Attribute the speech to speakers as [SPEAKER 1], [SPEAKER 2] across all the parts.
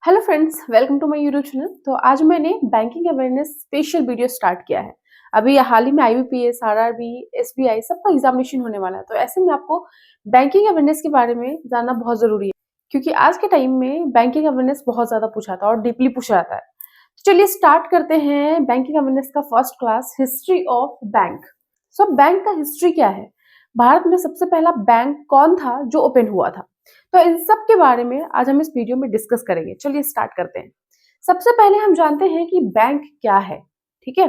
[SPEAKER 1] Hello friends, welcome to my YouTube channel. तो आज मैंने banking awareness special video start किया है। अभी हाल ही में आईबीपीएस, आरआरबी, एसबीआई सबका एग्जामिनेशन होने वाला है। तो ऐसे में आपको बैंकिंग अवेयरनेस के बारे में जानना बहुत जरूरी है, क्योंकि आज के टाइम में बैंकिंग अवेयरनेस बहुत ज्यादा पूछा जाता है और डीपली पूछा जाता है। तो चलिए स्टार्ट करते हैं बैंकिंग अवेयरनेस का first class, history of bank. So bank का हिस्ट्री क्या है, भारत में सबसे पहला बैंक कौन था जो ओपन हुआ था, तो इन सब के बारे में आज हम इस वीडियो में डिस्कस करेंगे। चलिए स्टार्ट करते हैं। सबसे पहले हम जानते हैं कि बैंक क्या है। ठीक है,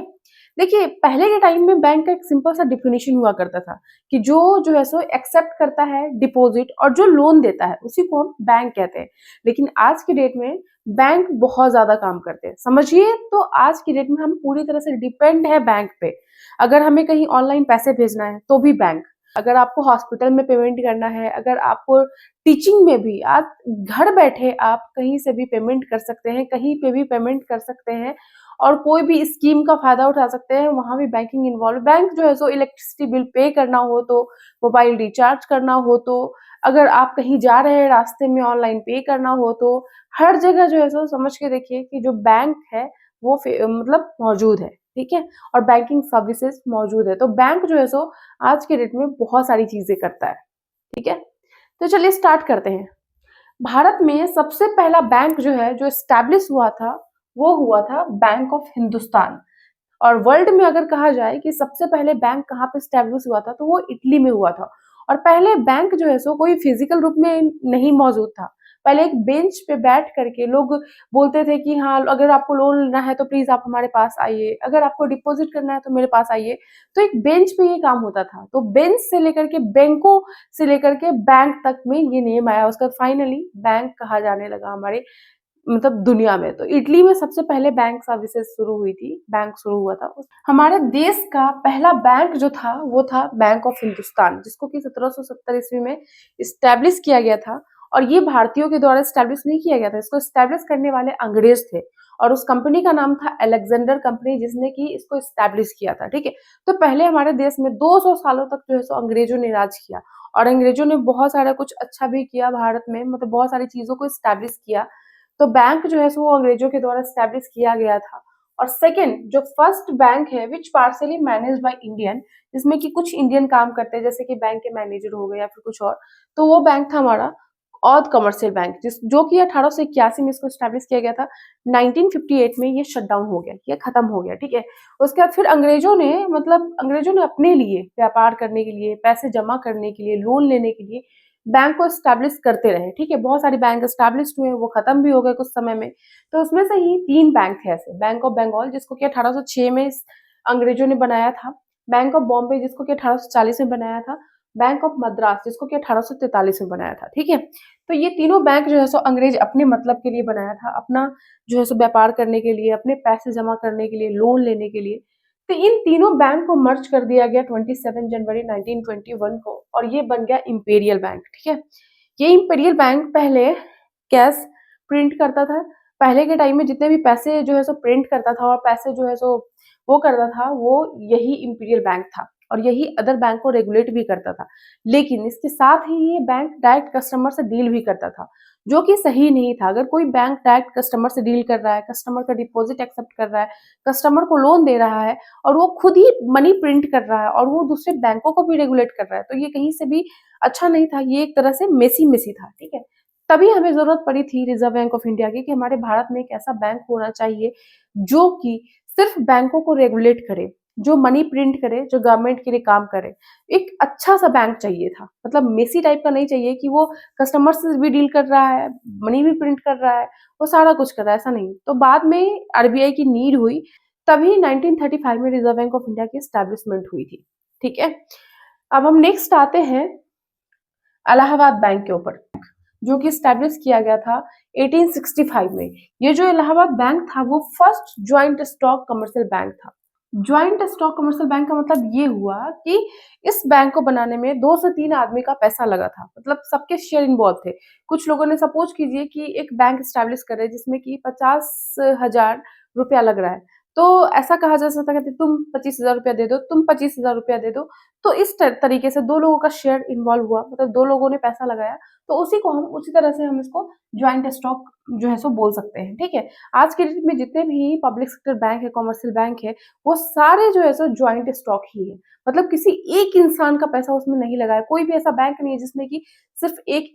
[SPEAKER 1] देखिए पहले के टाइम में बैंक का एक सिंपल सा डिफिनेशन हुआ करता था कि जो है सो एक्सेप्ट करता है डिपॉजिट और जो लोन देता है उसी को हम बैंक कहते हैं। लेकिन आज के डेट में बैंक बहुत ज्यादा काम करते हैं, समझिए। तो आज की डेट में हम पूरी तरह से डिपेंड है बैंक पे। अगर हमें कहीं ऑनलाइन पैसे भेजना है तो भी बैंक, अगर आपको हॉस्पिटल में पेमेंट करना है, अगर आपको टीचिंग में भी, आप घर बैठे आप कहीं से भी पेमेंट कर सकते हैं, कहीं पे भी पेमेंट कर सकते हैं और कोई भी स्कीम का फायदा उठा सकते हैं, वहां भी बैंकिंग इन्वॉल्व। बैंक जो है सो इलेक्ट्रिसिटी बिल पे करना हो तो, मोबाइल रिचार्ज करना हो तो, अगर आप कहीं जा रहे हैं रास्ते में ऑनलाइन पे करना हो तो, हर जगह जो है सो समझ के देखिए कि जो बैंक है वो मतलब मौजूद है। ठीक है, और बैंकिंग सर्विसेज मौजूद है। तो बैंक जो है सो आज के डेट में बहुत सारी चीजें करता है। ठीक है, तो चलिए स्टार्ट करते हैं। भारत में सबसे पहला बैंक जो है, जो एस्टैब्लिश हुआ था, वो हुआ था बैंक ऑफ हिंदुस्तान। और वर्ल्ड में अगर कहा जाए कि सबसे पहले बैंक कहाँ पे स्टैब्लिश हुआ था, तो वो इटली में हुआ था। और पहले बैंक जो है सो कोई फिजिकल रूप में नहीं मौजूद था। पहले एक बेंच पे बैठ करके लोग बोलते थे कि हाँ, अगर आपको लोन लेना है तो प्लीज आप हमारे पास आइए, अगर आपको डिपॉजिट करना है तो मेरे पास आइए। तो एक बेंच पे ये काम होता था। तो बेंच से लेकर के बैंकों से लेकर के बैंक तक में ये नेम आया, उसका फाइनली बैंक कहा जाने लगा हमारे मतलब दुनिया में। तो इटली में सबसे पहले बैंक सर्विसेज शुरू हुई थी, बैंक शुरू हुआ था। हमारे देश का पहला बैंक जो था वो था बैंक ऑफ हिंदुस्तान, जिसको कि 1770 ईस्वी में इस्टेब्लिश किया गया था। और ये भारतीयों के द्वारा इस्टेब्लिश नहीं किया गया था, इसको इस्टेब्लिश करने वाले अंग्रेज थे। और उस कंपनी का नाम था अलेक्जेंडर कंपनी, जिसने कि इसको इस्टेब्लिश किया था। ठीक है, तो पहले हमारे देश में 200 सालों तक जो है सो अंग्रेजों ने राज किया। और अंग्रेजों ने बहुत सारा कुछ अच्छा भी किया भारत में, मतलब बहुत सारी चीजों को इस्टेब्लिश किया। तो बैंक जो है सो वो अंग्रेजों के द्वारा स्टैब्लिश किया गया था। और सेकंड जो फर्स्ट बैंक है विच पार्सली मैनेज बाय इंडियन, जिसमें कि कुछ इंडियन काम करते हैं, जैसे कि बैंक के मैनेजर हो गए या फिर कुछ और, तो वो बैंक था हमारा औध कमर्शियल बैंक, जिस जो कि 1881 में इसको स्टैब्लिश किया गया था। 1958 में ये शट डाउन हो गया, ये खत्म हो गया। ठीक है, उसके बाद फिर अंग्रेजों ने अपने लिए व्यापार करने के लिए, पैसे जमा करने के लिए, लोन लेने के लिए बैंक को स्टैब्लिश करते रहे। ठीक है, बहुत सारी बैंक स्टैब्लिश हुए, वो खत्म भी हो गए कुछ समय में। तो उसमें से ही 3 बैंक थे ऐसे। बैंक ऑफ बंगाल, जिसको कि 1806 में अंग्रेजों ने बनाया था। बैंक ऑफ बॉम्बे, जिसको कि 1840 में बनाया था। बैंक ऑफ मद्रास, जिसको कि 1843 में बनाया था। ठीक है, तो ये तीनों बैंक जो है सो अंग्रेज अपने मतलब के लिए बनाया था, अपना जो है सो व्यापार करने के लिए, अपने पैसे जमा करने के लिए, लोन लेने के लिए। तो इन तीनों बैंक को मर्ज कर दिया गया 27 जनवरी 1921 को, और ये बन गया इंपेरियल बैंक। ठीक है, ये इंपेरियल बैंक पहले कैश प्रिंट करता था। पहले के टाइम में जितने भी पैसे जो है सो प्रिंट करता था और पैसे जो है सो वो करता था, वो यही इंपीरियल बैंक था। और यही अदर बैंक को रेगुलेट भी करता था। लेकिन इसके साथ ही ये बैंक डायरेक्ट कस्टमर से डील भी करता था, जो कि सही नहीं था। अगर कोई बैंक डायरेक्ट कस्टमर से डील कर रहा है, कस्टमर का डिपॉजिट एक्सेप्ट कर रहा है, कस्टमर को लोन दे रहा है, और वो खुद ही मनी प्रिंट कर रहा है और वो दूसरे बैंकों को भी रेगुलेट कर रहा है, तो ये कहीं से भी अच्छा नहीं था। ये एक तरह से मेसी मेसी था। ठीक है, तभी हमें जरूरत पड़ी थी रिजर्व बैंक ऑफ इंडिया की, कि हमारे भारत में एक ऐसा बैंक होना चाहिए जो कि सिर्फ बैंकों को रेगुलेट करे, जो मनी प्रिंट करे, जो गवर्नमेंट के लिए काम करे। एक अच्छा सा बैंक चाहिए था, मतलब मेसी टाइप का नहीं चाहिए कि वो कस्टमर से भी डील कर रहा है, मनी भी प्रिंट कर रहा है, वो सारा कुछ कर रहा है, ऐसा नहीं। तो बाद में आरबीआई की नीड हुई, तभी 1935 में रिजर्व बैंक ऑफ इंडिया की स्टैब्लिशमेंट हुई थी। ठीक है, अब हम नेक्स्ट आते हैं इलाहाबाद बैंक के ऊपर, जो कि स्टैब्लिश किया गया था 1865 में। ये जो इलाहाबाद बैंक था वो first joint stock commercial bank था। ज्वाइंट स्टॉक कमर्शियल बैंक का मतलब ये हुआ कि इस बैंक को बनाने में 2 से 3 आदमी का पैसा लगा था, मतलब सबके शेयर इन्वॉल्व थे। कुछ लोगों ने, सपोज कीजिए कि एक बैंक स्टैब्लिश करे जिसमें कि 50,000 रुपया लग रहा है, तो ऐसा कहा जा सकता है कि तुम 25,000 रुपया दे दो, तुम 25,000 रुपया दे दो। तो इस तरीके से 2 लोगों का शेयर इन्वॉल्व हुआ, मतलब 2 लोगों ने पैसा लगाया, तो उसी को हम उसी तरह से हम इसको जॉइंट स्टॉक जो है सो बोल सकते हैं, ठीक है। आज के डेट में जितने भी पब्लिक सेक्टर बैंक है, कमर्शियल बैंक है, वो सारे जो है सो जॉइंट स्टॉक ही है। मतलब किसी एक इंसान का पैसा उसमें नहीं लगा है, कोई भी ऐसा बैंक नहीं है जिसमें कि सिर्फ एक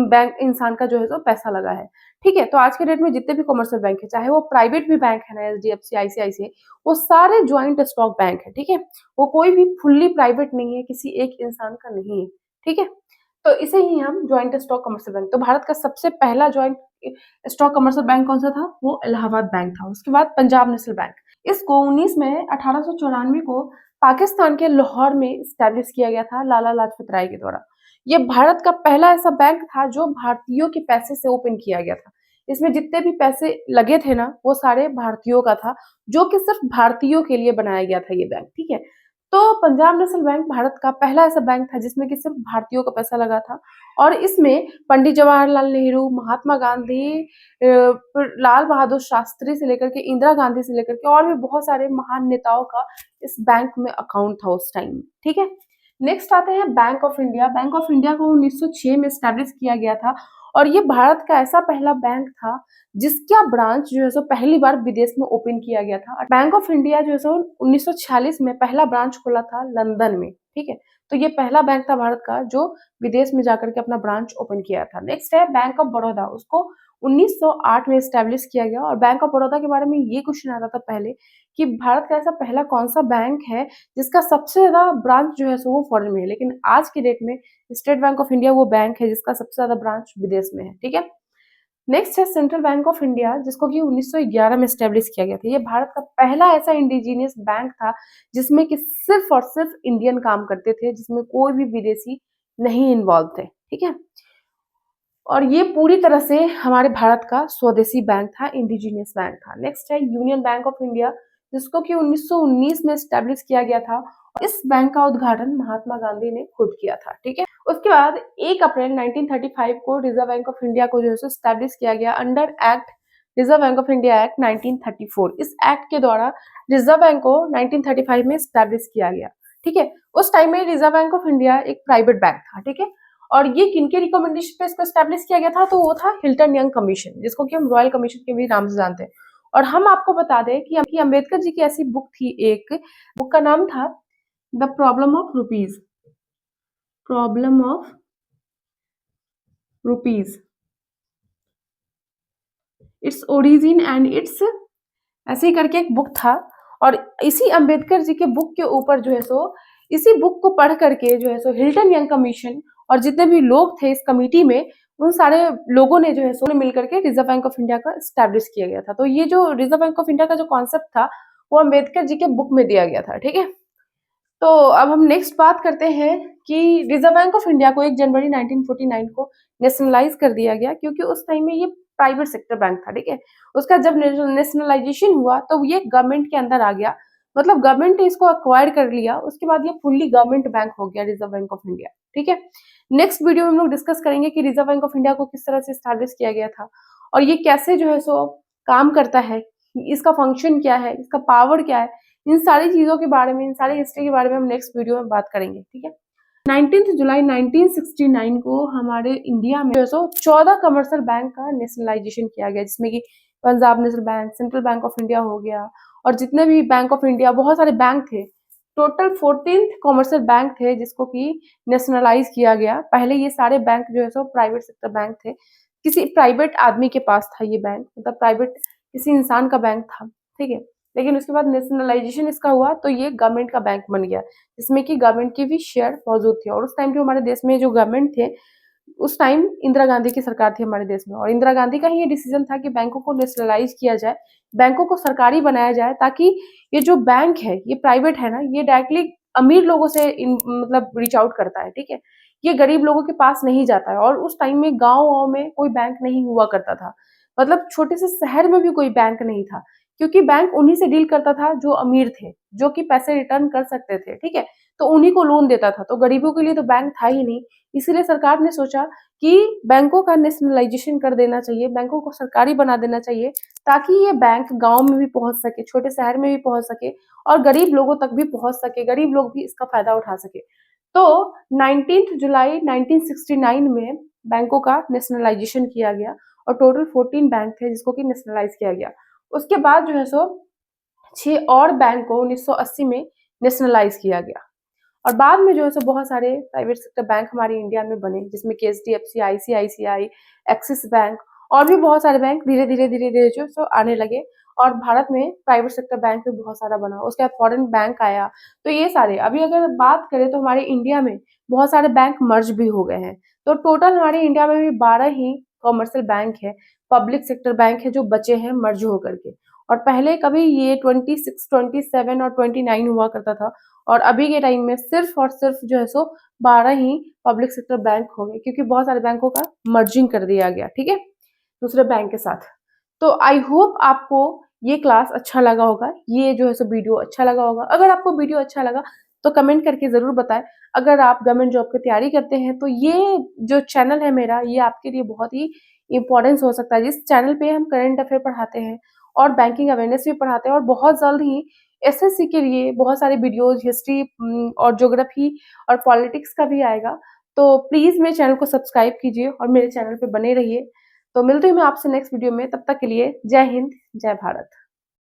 [SPEAKER 1] बैंक इंसान का जो है सो पैसा लगा है, ठीक है। तो आज के डेट में जितने भी कमर्शियल बैंक है, चाहे वो प्राइवेट भी बैंक है ना, एचडीएफसी, आईसीआईसीआई, वो सारे ज्वाइंट स्टॉक बैंक है, ठीक है। वो कोई भी फुल्ली प्राइवेट नहीं है, किसी एक इंसान का नहीं है, ठीक है। तो इसे ही हम ज्वाइंट स्टॉक कमर्शियल बैंक। तो भारत का सबसे पहला ज्वाइंट स्टॉक कमर्शियल बैंक कौन सा था? वो इलाहाबाद बैंक था। उसके बाद पंजाब नेशनल बैंक। इसको 19 में 1894 को पाकिस्तान के लाहौर में स्टैब्लिश किया गया था लाला लाजपत राय के द्वारा। ये भारत का पहला ऐसा बैंक था जो भारतीयों के पैसे से ओपन किया गया था। इसमें जितने भी पैसे लगे थे ना, वो सारे भारतीयों का था, जो कि सिर्फ भारतीयों के लिए बनाया गया था ये बैंक, ठीक है। तो पंजाब नेशनल बैंक भारत का पहला ऐसा बैंक था जिसमें कि सिर्फ भारतीयों का पैसा लगा था, और इसमें पंडित जवाहरलाल नेहरू, महात्मा गांधी, लाल बहादुर शास्त्री से लेकर के इंदिरा गांधी से लेकर के और भी बहुत सारे महान नेताओं का इस बैंक में अकाउंट था उस टाइम, ठीक है। नेक्स्ट आते हैं bank of India. Bank of India को 1906 में स्टैब्लिश किया गया था, और ये भारत का ऐसा पहला बैंक था जिसका ब्रांच जो है सो पहली बार विदेश में ओपन किया गया था। बैंक ऑफ इंडिया जो है सो 1946 में पहला ब्रांच खोला था लंदन में, ठीक है। तो ये पहला बैंक था भारत का जो विदेश में जाकर के अपना ब्रांच ओपन किया था। नेक्स्ट है बैंक ऑफ बड़ौदा। उसको 1908 में स्टैब्लिश किया गया, और बैंक ऑफ बड़ौदा के बारे में ये क्वेश्चन आता था पहले कि भारत का ऐसा पहला कौन सा बैंक है जिसका सबसे ज्यादा ब्रांच जो है सो वो फॉरेन में है। लेकिन आज की डेट में स्टेट बैंक ऑफ इंडिया वो बैंक है जिसका सबसे ज्यादा ब्रांच विदेश में है, ठीक है। नेक्स्ट है सेंट्रल बैंक ऑफ इंडिया, जिसको कि 1911 में स्टैब्लिश किया गया था। ये भारत का पहला ऐसा इंडिजीनियस बैंक था जिसमें कि सिर्फ और सिर्फ इंडियन काम करते थे, जिसमें कोई भी विदेशी नहीं इन्वॉल्व थे, ठीक है। और ये पूरी तरह से हमारे भारत का स्वदेशी बैंक था, इंडिजीनियस बैंक था। नेक्स्ट है यूनियन बैंक ऑफ इंडिया, जिसको कि 1919 में स्टैब्लिश किया गया था। इस बैंक का उद्घाटन महात्मा गांधी ने खुद किया था, ठीक है। उसके बाद 1 अप्रैल 1935 को रिजर्व बैंक ऑफ इंडिया को जो है स्टैब्लिश किया गया under act reserve bank of India act 1934। इस एक्ट के द्वारा रिजर्व बैंक को 1935 में स्टैब्लिश किया गया, ठीक है। उस टाइम में रिजर्व बैंक ऑफ इंडिया एक प्राइवेट बैंक था, ठीक है। और ये किनके रिकमेंडेशन पे इसको स्टैब्लिश किया गया था? तो वो था हिल्टन यंग कमीशन, जिसको कि हम रॉयल कमीशन के भी नाम से जानते हैं। और हम आपको बता दें कि अम्बेडकर जी की ऐसी बुक थी, एक बुक का नाम था the problem of rupees. Problem of rupees, its origin and it's, ऐसे ही करके एक बुक था। और इसी अम्बेडकर जी के बुक के ऊपर जो है सो, इसी बुक को पढ़ करके जो है सो हिल्टन यंग कमीशन और जितने भी लोग थे इस कमिटी में, उन सारे लोगों ने जो है सो मिलकर के रिजर्व बैंक ऑफ इंडिया का स्टैब्लिश किया गया था। तो ये जो रिजर्व बैंक ऑफ इंडिया का जो कॉन्सेप्ट था वो अम्बेडकर जी के बुक में दिया गया था, ठीक है। तो अब हम नेक्स्ट बात करते हैं कि रिजर्व बैंक ऑफ इंडिया को 1 जनवरी 1949 को नेशनलाइज कर दिया गया, क्योंकि उस टाइम में ये प्राइवेट सेक्टर बैंक था, ठीक है। उसका जब नेशनलाइजेशन हुआ तो ये गवर्नमेंट के अंदर आ गया, मतलब गवर्नमेंट ने इसको अक्वायर कर लिया। उसके बाद ये फुल्ली गवर्नमेंट बैंक हो गया रिजर्व बैंक ऑफ इंडिया, ठीक है। नेक्स्ट वीडियो में हम लोग डिस्कस करेंगे कि रिजर्व बैंक ऑफ इंडिया को किस तरह से स्टैब्लिश किया गया था, और ये कैसे जो है सो काम करता है, इसका फंक्शन क्या है, इसका पावर क्या है, इन सारी चीजों के बारे में, इन सारी हिस्ट्री के बारे में हम नेक्स्ट वीडियो में बात करेंगे, ठीक है। 19 जुलाई 1969 को हमारे इंडिया में जो सो 14 कमर्शियल बैंक का नेशनलाइजेशन किया गया, जिसमें कि Punjab national bank, central bank of India हो गया, और जितने भी बैंक ऑफ इंडिया, बहुत सारे बैंक थे। टोटल 14 कमर्शियल बैंक थे जिसको कि नेशनलाइज किया गया। पहले ये सारे बैंक जो है सो प्राइवेट सेक्टर बैंक थे, किसी प्राइवेट आदमी के पास था ये बैंक, मतलब प्राइवेट किसी इंसान का बैंक था, ठीक है। लेकिन उसके बाद नेशनलाइजेशन इसका हुआ तो ये गवर्नमेंट का बैंक बन गया, जिसमें कि गवर्नमेंट की भी शेयर मौजूद थी। और उस टाइम जो हमारे देश में जो गवर्नमेंट थे, उस टाइम इंदिरा गांधी की सरकार थी हमारे देश में, और इंदिरा गांधी का ही ये डिसीजन था कि बैंकों को नेशनलाइज किया जाए, बैंकों को सरकारी बनाया जाए, ताकि ये जो बैंक है ये प्राइवेट है ना, ये डायरेक्टली अमीर लोगों से मतलब रीच आउट करता है, ठीक है। ये गरीब लोगों के पास नहीं जाता है। और उस टाइम में गाँव में कोई बैंक नहीं हुआ करता था, मतलब छोटे से शहर में भी कोई बैंक नहीं था, क्योंकि बैंक उन्हीं से डील करता था जो अमीर थे, जो कि पैसे रिटर्न कर सकते थे, ठीक है। तो उन्हीं को लोन देता था, तो गरीबों के लिए तो बैंक था ही नहीं। इसीलिए सरकार ने सोचा कि बैंकों का नेशनलाइजेशन कर देना चाहिए, बैंकों को सरकारी बना देना चाहिए, ताकि ये बैंक गांव में भी पहुंच सके, छोटे शहर में भी पहुंच सके, और गरीब लोगों तक भी पहुंच सके, गरीब लोग भी इसका फायदा उठा सके। तो 19 जुलाई 1969 में बैंकों का नेशनलाइजेशन किया गया और टोटल 14 बैंक थे जिसको कि नेशनलाइज किया गया। उसके बाद जो है सो 6 और बैंक को 1980 में नेशनलाइज किया गया और बाद में जो है सो बहुत सारे प्राइवेट सेक्टर बैंक हमारे इंडिया में बने, जिसमें कि एचडीएफसी, आईसीआईसीआई, एक्सिस बैंक और भी बहुत सारे बैंक धीरे धीरे जो सो आने लगे और भारत में प्राइवेट सेक्टर बैंक भी बहुत सारा बना। उसके बाद फॉरेन बैंक आया। तो ये सारे अभी अगर बात करें तो हमारे इंडिया में बहुत सारे बैंक मर्ज भी हो गए हैं। तो टोटल हमारे इंडिया में भी 12 ही कॉमर्शियल बैंक है, पब्लिक सेक्टर बैंक है जो बचे हैं मर्ज होकर के। और पहले कभी ये 26, 27 और 29 हुआ करता था और अभी के टाइम में सिर्फ और सिर्फ जो है सो 12 ही पब्लिक सेक्टर बैंक हो गए, क्योंकि बहुत सारे बैंकों का मर्जिंग कर दिया गया, ठीक है, दूसरे बैंक के साथ। तो आई होप आपको ये क्लास अच्छा लगा होगा, ये जो है सो वीडियो अच्छा लगा होगा। अगर आपको वीडियो अच्छा लगा तो कमेंट करके ज़रूर बताएं। अगर आप गवर्नमेंट जॉब की तैयारी करते हैं तो ये जो चैनल है मेरा, ये आपके लिए बहुत ही इम्पोर्टेंस हो सकता है। जिस चैनल पे हम करंट अफेयर पढ़ाते हैं और बैंकिंग अवेयरनेस भी पढ़ाते हैं और बहुत जल्द ही एसएससी के लिए बहुत सारे वीडियोज हिस्ट्री और ज्योग्राफी और पॉलिटिक्स का भी आएगा। तो प्लीज़ मेरे चैनल को सब्सक्राइब कीजिए और मेरे चैनल पे बने रहिए। तो मिलती हूँ मैं आपसे नेक्स्ट वीडियो में, तब तक के लिए जय हिंद, जय भारत।